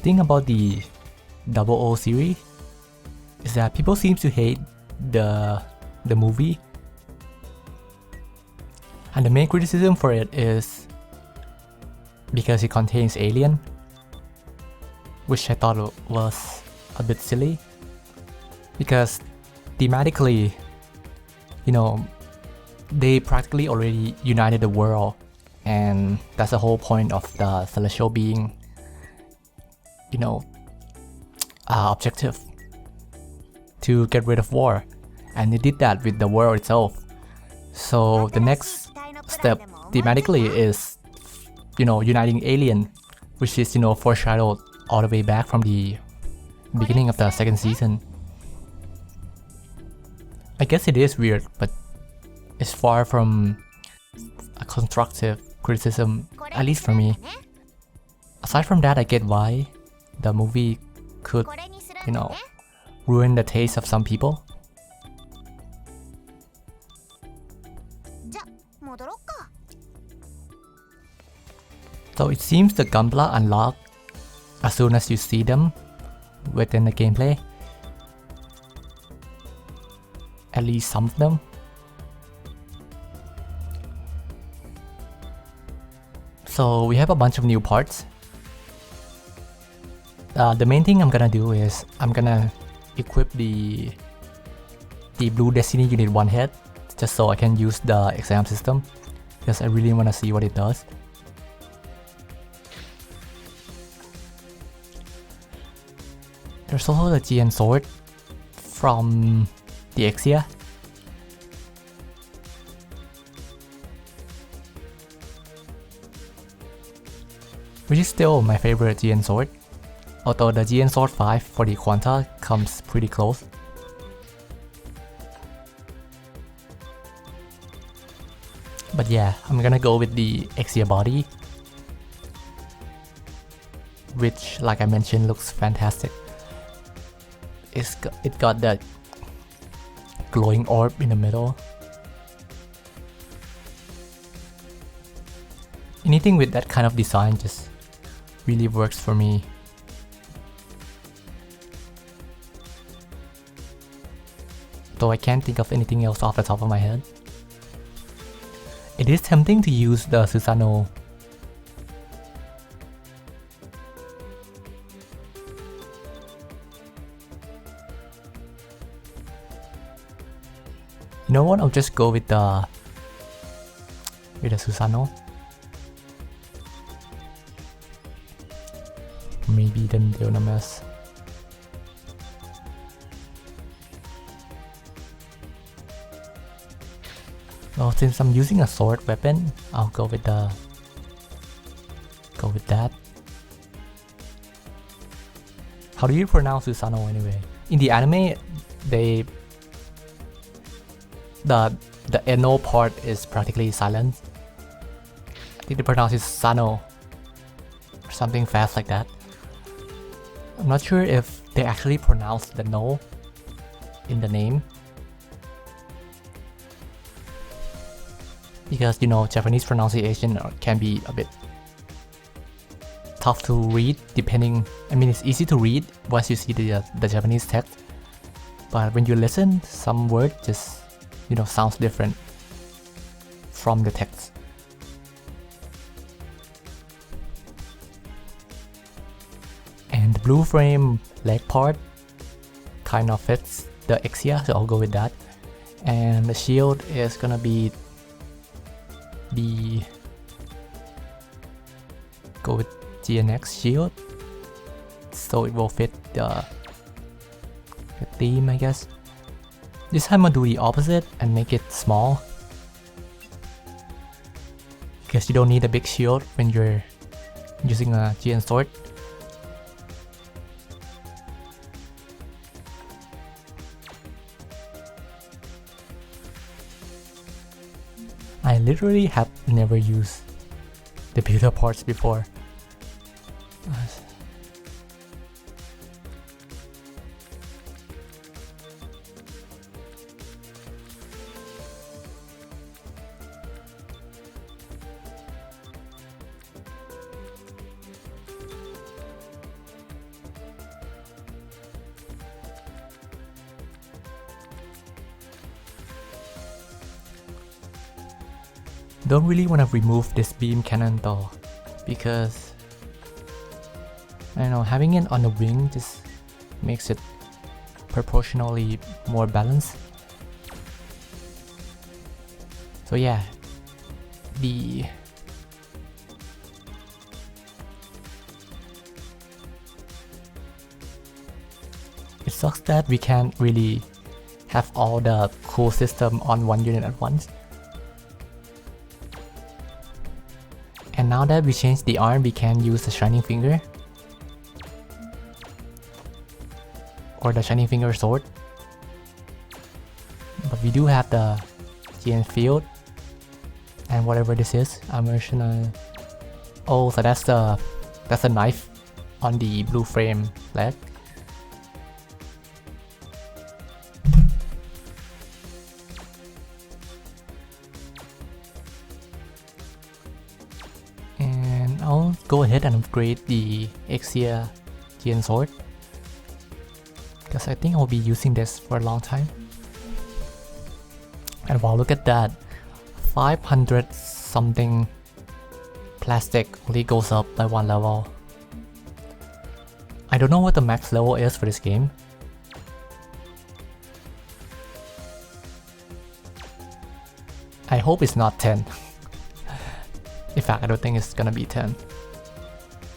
thing about the Double O series is that people seem to hate the movie, and the main criticism for it is because it contains alien, which I thought was a bit silly, because thematically, you know, they practically already united the world, and that's the whole point of the celestial being, you know, objective to get rid of war, and they did that with the world itself. So the next step thematically is, you know, uniting alien, which is, you know, foreshadowed all the way back from the beginning of the second season. I guess it is weird, but it's far from a constructive criticism, at least for me. Aside from that, I get why the movie could, you know, ruin the taste of some people. So it seems the Gunpla unlock as soon as you see them within the gameplay. At least some of them. So we have a bunch of new parts. The main thing I'm gonna do is I'm gonna equip the Blue Destiny Unit 1 head, just so I can use the exam system, because I really wanna see what it does. There's also the GN sword from the Exia. Which is still my favorite GN sword, although the GN sword 5 for the Quanta comes pretty close. But yeah, I'm gonna go with the Exia body, which, like I mentioned, looks fantastic. It got that glowing orb in the middle. Anything with that kind of design just really works for me. Though I can't think of anything else off the top of my head. It is tempting to use the Susanoo. You know what? I'll just go with the Susanoo. Maybe then they're gonna mess. Well, since I'm using a sword weapon, I'll go with that. How do you pronounce Susanoo anyway? In the anime, the Eno part is practically silent. I think they pronounce it Sano or something fast like that. I'm not sure if they actually pronounce the no in the name, because, you know, Japanese pronunciation can be a bit tough to read depending. I mean, it's easy to read once you see the Japanese text, but when you listen, some word just, you know, sounds different from the text. And the blue frame leg part kind of fits the Exia, so I'll go with that. And the shield is gonna be go with GNX shield, so it will fit the theme, I guess. This time I'll do the opposite and make it small, because you don't need a big shield when you're using a GN sword. I literally have never used the builder parts before. Don't really want to remove this beam cannon though, because I don't know, having it on the wing just makes it proportionally more balanced. So yeah, it sucks that we can't really have all the cool system on one unit at once. And now that we changed the arm, we can use the Shining Finger or the Shining Finger sword. But we do have the GN field and whatever this is, immersion. Oh, so that's the knife on the blue frame leg. And I'll go ahead and upgrade the Exia GN sword, because I think I'll be using this for a long time. And wow, look at that, 500 something plastic only goes up by 1 level. I don't know what the max level is for this game. I hope it's not 10. In fact, I don't think it's gonna be 10.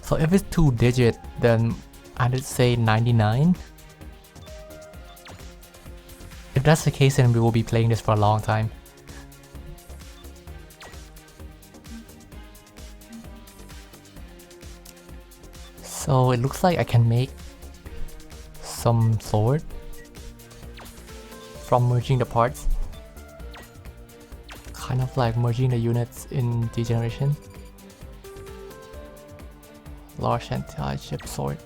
So if it's 2-digit, then I'd say 99. If that's the case, then we will be playing this for a long time. So it looks like I can make some sword from merging the parts. Kind of like merging the units in Degeneration. Large anti-ship sword.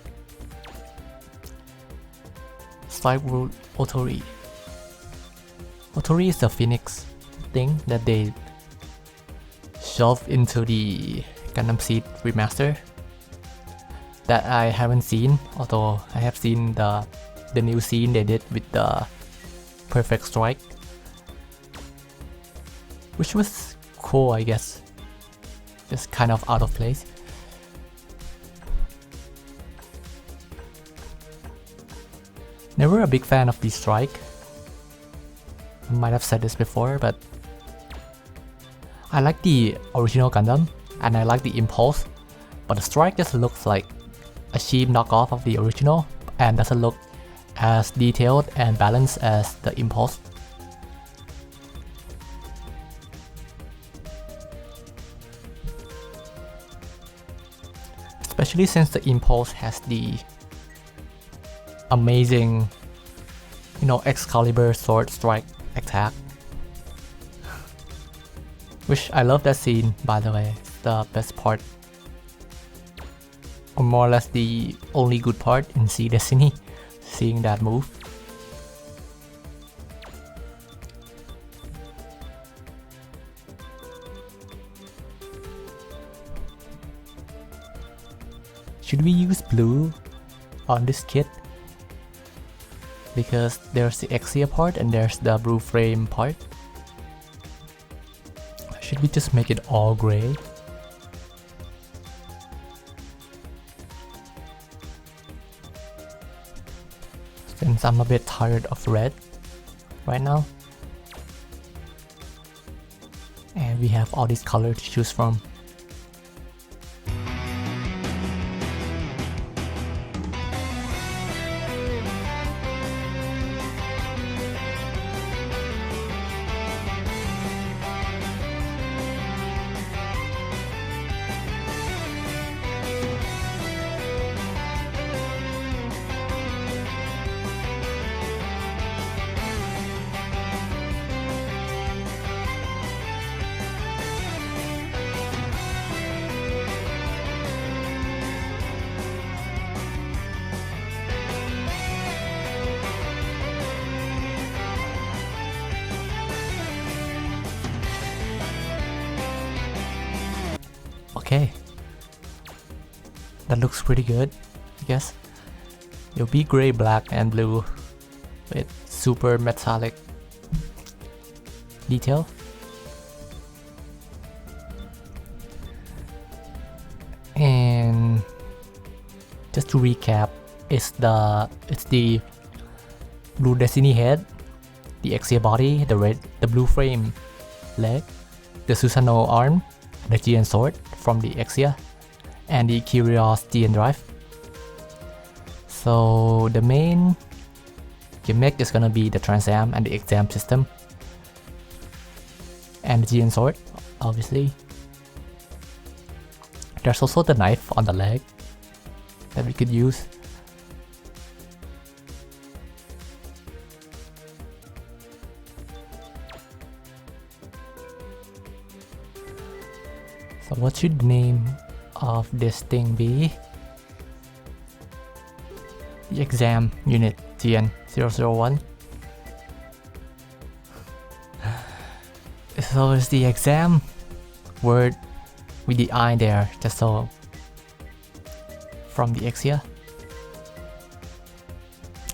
Strike Root Otori. Otori is the Phoenix thing that they shoved into the Gundam Seed remaster that I haven't seen, although I have seen the new scene they did with the Perfect Strike, which was cool, I guess. Just kind of out of place. Never a big fan of the Strike. I might have said this before, but I like the original Gundam and I like the Impulse, but the Strike just looks like a cheap knockoff of the original and doesn't look as detailed and balanced as the Impulse. Especially since the Impulse has the amazing, you know, Excalibur sword strike attack. Which I love that scene, by the way. It's the best part, or more or less the only good part in Sea Destiny, seeing that move. Should we use blue on this kit? Because there's the Exia part and there's the blue frame part. Should we just make it all gray? Since I'm a bit tired of red right now. And we have all these colors to choose from. Okay, that looks pretty good, I guess. It'll be gray, black, and blue with super metallic detail. just to recap, it's the blue destiny head, the Exia body, the blue frame leg, the Susanoo arm, the GN sword from the Exia, and the Curios GN drive. So the main gimmick is gonna be the Transam and the exam system, and the GN sword, obviously. There's also the knife on the leg that we could use. So what should the name of this thing be? The exam unit GN001. So it's the exam word with the I there, just so from the Exia.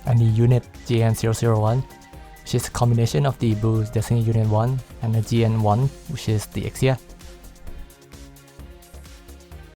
And the unit GN001, which is a combination of the Blue Destiny Unit 1 and the GN1, which is the Exia.